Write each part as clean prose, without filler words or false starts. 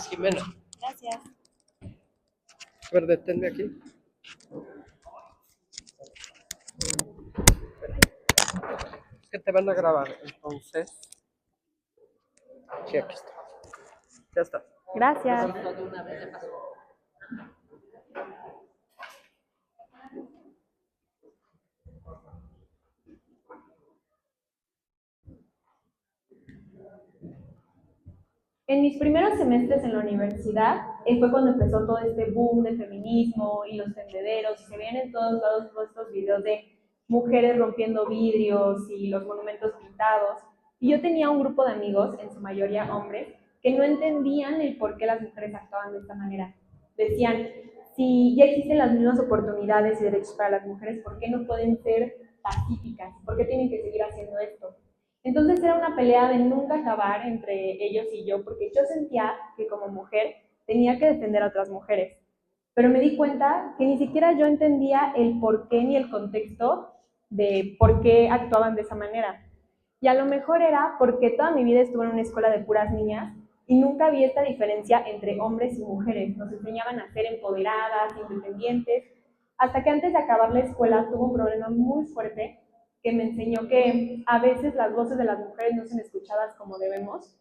Jimena, Gracias. a ver, deténme aquí. Es que te van a grabar, entonces. Sí, aquí está. Ya está. Gracias. En mis primeros semestres en la universidad fue cuando empezó todo este boom de feminismo y los tendederos, y se ven en todos lados todos estos videos de mujeres rompiendo vidrios y los monumentos pintados. Y yo tenía un grupo de amigos, en su mayoría hombres, que no entendían el por qué las mujeres actuaban de esta manera. Decían, si ya existen las mismas oportunidades y derechos para las mujeres, ¿por qué no pueden ser pacíficas? ¿Por qué tienen que seguir haciendo esto? Entonces era una pelea de nunca acabar entre ellos y yo, porque yo sentía que como mujer tenía que defender a otras mujeres. Pero me di cuenta que ni siquiera yo entendía el por qué ni el contexto de por qué actuaban de esa manera. Y a lo mejor era porque toda mi vida estuve en una escuela de puras niñas y nunca vi esta diferencia entre hombres y mujeres. Nos enseñaban a ser empoderadas, independientes, hasta que antes de acabar la escuela tuve un problema muy fuerte que me enseñó que a veces las voces de las mujeres no son escuchadas como debemos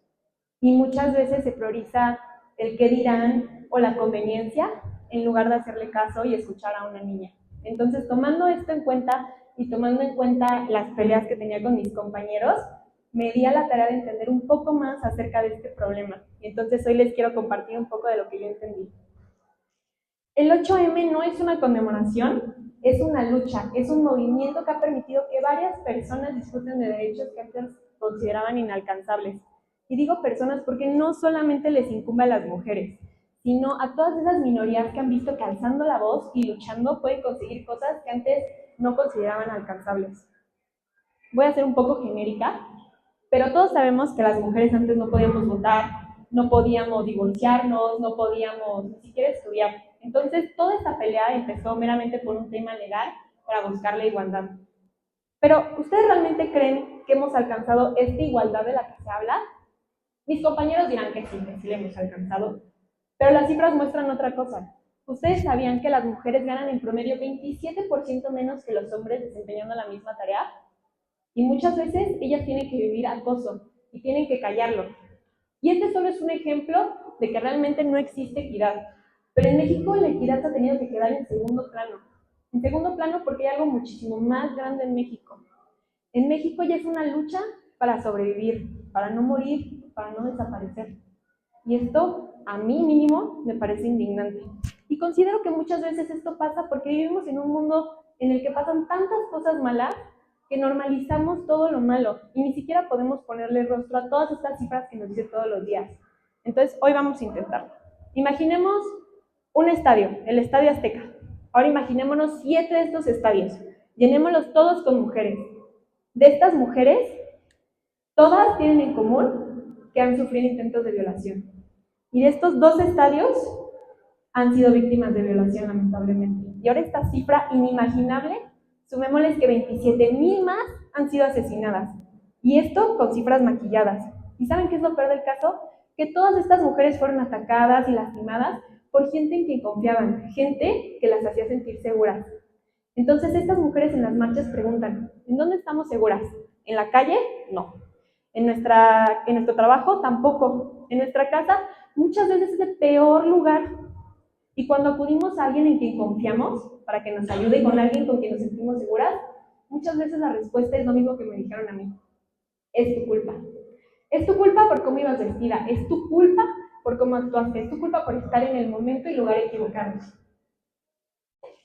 y muchas veces se prioriza el qué dirán o la conveniencia en lugar de hacerle caso y escuchar a una niña. Entonces, tomando esto en cuenta y tomando en cuenta las peleas que tenía con mis compañeros, me di a la tarea de entender un poco más acerca de este problema. Y entonces hoy les quiero compartir un poco de lo que yo entendí. El 8M no es una conmemoración, es una lucha, es un movimiento que ha permitido que varias personas disfruten de derechos que antes consideraban inalcanzables. Y digo personas porque no solamente les incumbe a las mujeres, sino a todas esas minorías que han visto que alzando la voz y luchando pueden conseguir cosas que antes no consideraban alcanzables. Voy a ser un poco genérica, pero todos sabemos que las mujeres antes no podíamos votar, no podíamos divorciarnos, no podíamos ni siquiera estudiar. Entonces, toda esta pelea empezó meramente por un tema legal para buscar la igualdad. Pero, ¿ustedes realmente creen que hemos alcanzado esta igualdad de la que se habla? Mis compañeros dirán que sí la hemos alcanzado, pero las cifras muestran otra cosa. ¿Ustedes sabían que las mujeres ganan en promedio 27% menos que los hombres desempeñando la misma tarea? Y muchas veces ellas tienen que vivir acoso y tienen que callarlo. Y este solo es un ejemplo de que realmente no existe equidad. Pero en México la equidad se ha tenido que quedar en segundo plano. En segundo plano porque hay algo muchísimo más grande en México. En México ya es una lucha para sobrevivir, para no morir, para no desaparecer. Y esto, a mí mínimo, me parece indignante. Y considero que muchas veces esto pasa porque vivimos en un mundo en el que pasan tantas cosas malas que normalizamos todo lo malo y ni siquiera podemos ponerle rostro a todas estas cifras que nos dicen todos los días. Entonces, hoy vamos a intentarlo. Imaginemos un estadio, el Estadio Azteca. Ahora imaginémonos 7 de estos estadios. Llenémoslos todos con mujeres. De estas mujeres, todas tienen en común que han sufrido intentos de violación. Y de estos 2 estadios han sido víctimas de violación, lamentablemente. Y ahora esta cifra inimaginable, sumémosles que 27,000 más han sido asesinadas. Y esto con cifras maquilladas. ¿Y saben qué es lo peor del caso? Que todas estas mujeres fueron atacadas y lastimadas por gente en quien confiaban, gente que las hacía sentir seguras. Entonces estas mujeres en las marchas preguntan, ¿en dónde estamos seguras? ¿En la calle? No. En nuestro trabajo tampoco. En nuestra casa muchas veces es el peor lugar. Y cuando acudimos a alguien en quien confiamos para que nos ayude, con alguien con quien nos sentimos seguras, muchas veces la respuesta es lo mismo que me dijeron a mí. Es tu culpa. Es tu culpa por cómo ibas vestida. Es tu culpa por cómo actuaste. Es tu culpa por estar en el momento y lugar equivocados.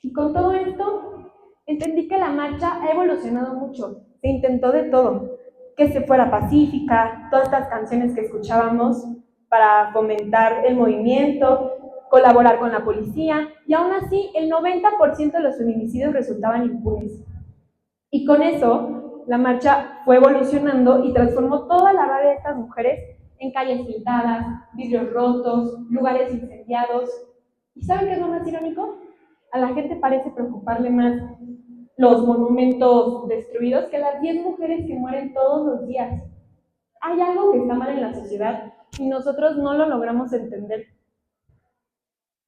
Y con todo esto, entendí que la marcha ha evolucionado mucho. Se intentó de todo. Que se fuera pacífica, todas estas canciones que escuchábamos para fomentar el movimiento, colaborar con la policía, y aún así el 90% de los feminicidios resultaban impunes. Y con eso, la marcha fue evolucionando y transformó toda la rabia de estas mujeres en calles pintadas, vidrios rotos, lugares incendiados. ¿Y saben qué es lo más irónico? A la gente parece preocuparle más los monumentos destruidos que las 10 mujeres que mueren todos los días. Hay algo que está mal en la sociedad y nosotros no lo logramos entender.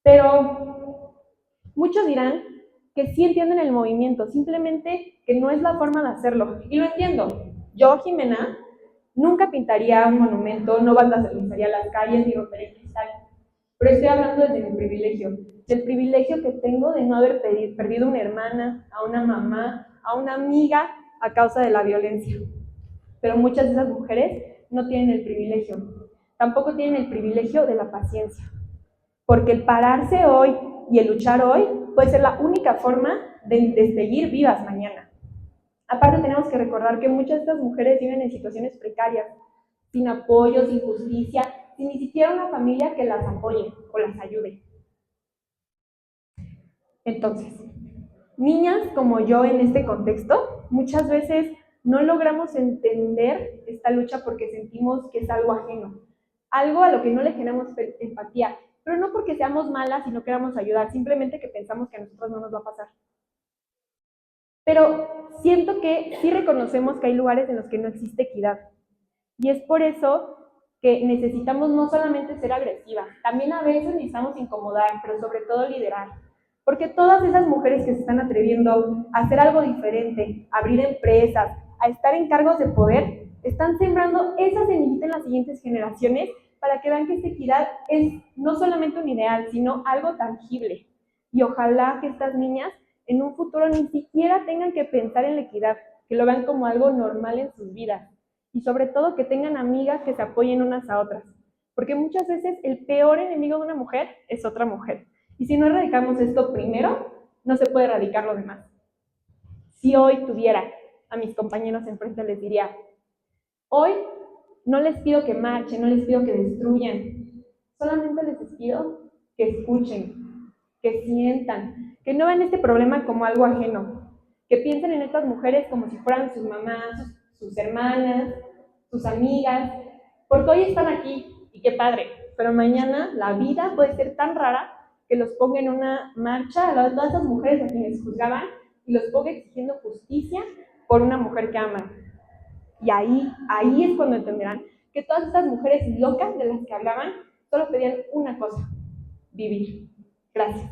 Pero muchos dirán que sí entienden el movimiento, simplemente que no es la forma de hacerlo. Y lo entiendo. Yo, Jimena, nunca pintaría un monumento, no vandalizaría las calles ni rompería el cristal. Pero estoy hablando desde mi privilegio, del privilegio que tengo de no haber perdido una hermana, a una mamá, a una amiga a causa de la violencia. Pero muchas de esas mujeres no tienen el privilegio. Tampoco tienen el privilegio de la paciencia. Porque el pararse hoy y el luchar hoy puede ser la única forma de seguir vivas mañana. Aparte tenemos que recordar que muchas de estas mujeres viven en situaciones precarias, sin apoyo, sin justicia, sin ni siquiera una familia que las apoye o las ayude. Entonces, niñas como yo en este contexto, muchas veces no logramos entender esta lucha porque sentimos que es algo ajeno, algo a lo que no le generamos empatía, pero no porque seamos malas y no queramos ayudar, simplemente que pensamos que a nosotros no nos va a pasar. Pero siento que sí reconocemos que hay lugares en los que no existe equidad. Y es por eso que necesitamos no solamente ser agresivas, también a veces necesitamos incomodar, pero sobre todo liderar. Porque todas esas mujeres que se están atreviendo a hacer algo diferente, a abrir empresas, a estar en cargos de poder, están sembrando esa semillita en las siguientes generaciones para que vean que esta equidad es no solamente un ideal, sino algo tangible. Y ojalá que estas niñas en un futuro ni siquiera tengan que pensar en la equidad, que lo vean como algo normal en sus vidas. Y sobre todo que tengan amigas que se apoyen unas a otras. Porque muchas veces el peor enemigo de una mujer es otra mujer. Y si no erradicamos esto primero, no se puede erradicar lo demás. Si hoy tuviera a mis compañeros enfrente, les diría, hoy no les pido que marchen, no les pido que destruyan, solamente les pido que escuchen, que sientan, que no vean este problema como algo ajeno, que piensen en estas mujeres como si fueran sus mamás, sus hermanas, sus amigas, porque hoy están aquí y qué padre, pero mañana la vida puede ser tan rara que los ponga en una marcha al lado de todas esas mujeres a quienes juzgaban y los ponga exigiendo justicia por una mujer que aman. Y ahí es cuando entenderán que todas estas mujeres locas de las que hablaban solo pedían una cosa, vivir. Gracias.